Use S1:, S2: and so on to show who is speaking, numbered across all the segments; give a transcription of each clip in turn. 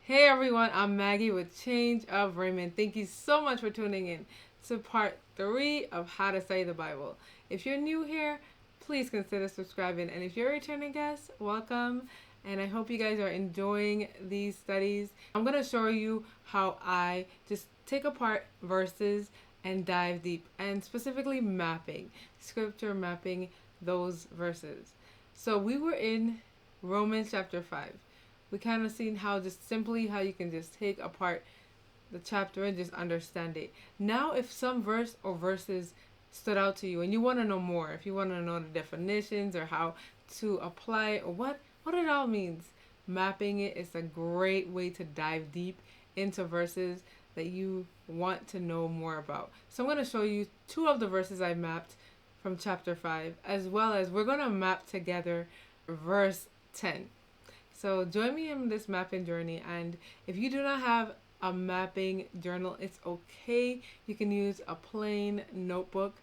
S1: Hey everyone, I'm Maggie with Change of Raymond. Thank you so much for tuning in to part 3 of How to Study the Bible. If you're new here, please consider subscribing. And if you're a returning guest, welcome. And I hope you guys are enjoying these studies. I'm going to show you how I just take apart verses and dive deep, and specifically mapping, scripture mapping those verses. So we were in Romans chapter 5. We kind of seen how how you can just take apart the chapter and just understand it. Now, if some verse or verses stood out to you and you want to know more, if you want to know the definitions or how to apply it or what it all means, mapping it is a great way to dive deep into verses that you want to know more about. So I'm going to show you 2 of the verses I mapped from chapter 5, as well as we're going to map together verse 10. So join me in this mapping journey, and if you do not have a mapping journal, it's okay. You can use a plain notebook.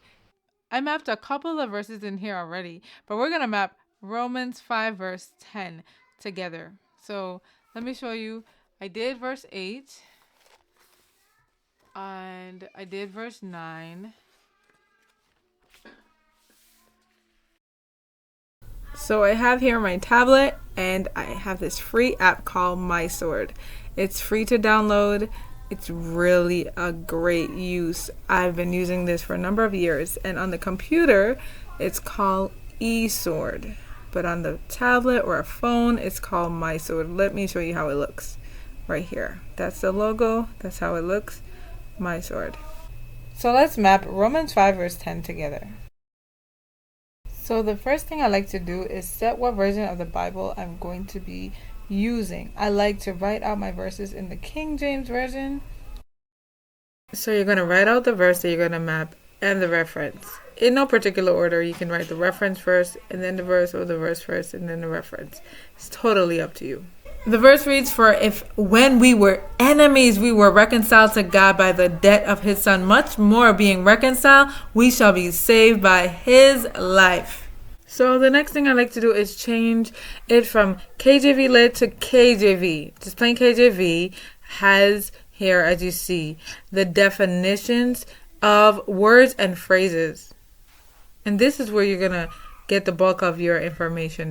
S1: I mapped a couple of verses in here already, but we're going to map Romans 5 verse 10 together. So let me show you. I did verse 8 and I did verse 9. So I have here my tablet, and I have this free app called MySword. It's free to download. It's really a great use. I've been using this for a number of years, and on the computer, it's called eSword. But on the tablet or a phone, it's called MySword. Let me show you how it looks right here. That's the logo. That's how it looks. MySword. So let's map Romans 5 verse 10 together. So the first thing I like to do is set what version of the Bible I'm going to be using. I like to write out my verses in the King James Version. So you're going to write out the verse that you're going to map and the reference. In no particular order, you can write the reference first, and then the verse, or the verse first, and then the reference. It's totally up to you. The verse reads, "For if when we were enemies, we were reconciled to God by the death of his son, much more being reconciled, we shall be saved by his life." So the next thing I like to do is change it from KJV lit to KJV. Just plain KJV has here, as you see, the definitions of words and phrases. And this is where you're going to get the bulk of your information.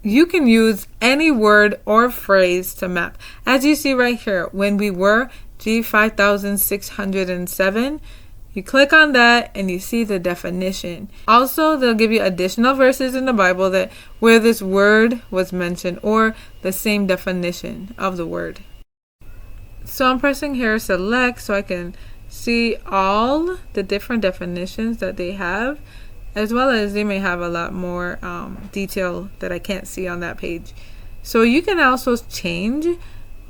S1: You can use any word or phrase to map. As you see right here, when we were G5607, you click on that and you see the definition. Also, they'll give you additional verses in the Bible that where this word was mentioned or the same definition of the word. So I'm pressing here select so I can see all the different definitions that they have, as well as they may have a lot more detail that I can't see on that page. So you can also change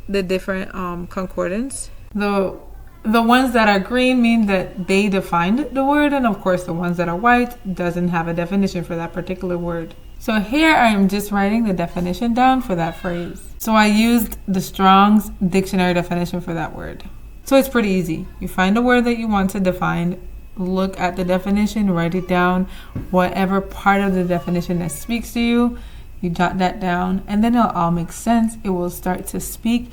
S1: the different concordance. The ones that are green mean that they defined the word, and of course the ones that are white doesn't have a definition for that particular word. So here I am just writing the definition down for that phrase. So I used the Strong's dictionary definition for that word. So it's pretty easy. You find a word that you want to define, look at the definition, write it down, whatever part of the definition that speaks to you, you jot that down, and then it'll all make sense. It will start to speak.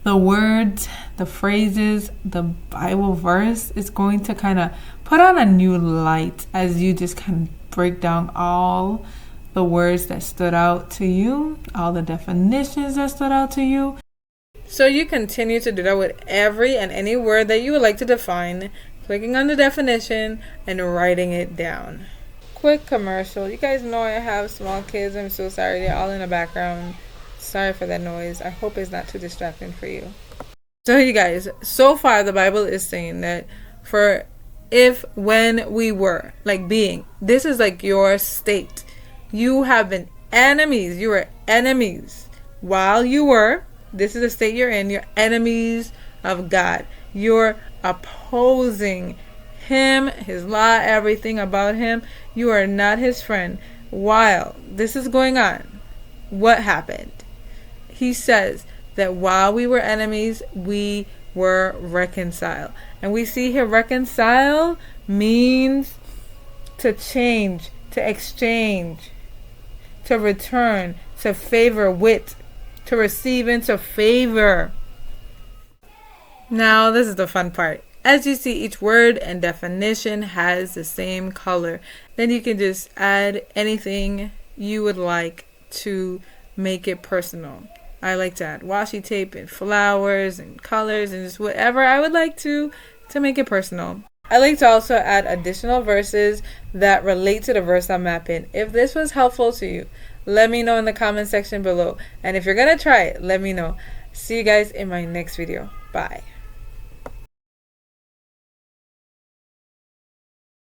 S1: The words, the phrases, the Bible verse is going to kind of put on a new light as you just kind of break down all the words that stood out to you, all the definitions that stood out to you. So you continue to do that with every and any word that you would like to define, clicking on the definition and writing it down. Quick commercial. You guys know I have small kids. I'm so sorry. They're all in the background. Sorry for that noise. I hope it's not too distracting for you. So you guys, so far the Bible is saying that for if, when, we were, like being, this is like your state. You have been enemies. You were enemies while you were. This is the state you're in. You're enemies of God. You're opposing him, his law, everything about him. You are not his friend. While this is going on, what happened? He says that while we were enemies, we were reconciled. And we see here reconcile means to change, to exchange, to return, to favor with. to receive into favor. Now, this is the fun part. As you see, each word and definition has the same color. Then you can just add anything you would like to make it personal. I like to add washi tape and flowers and colors and just whatever I would like to make it personal. I like to also add additional verses that relate to the verse I'm mapping. If this was helpful to you, let me know in the comment section below. And if you're going to try it, let me know. See you guys in my next video. Bye.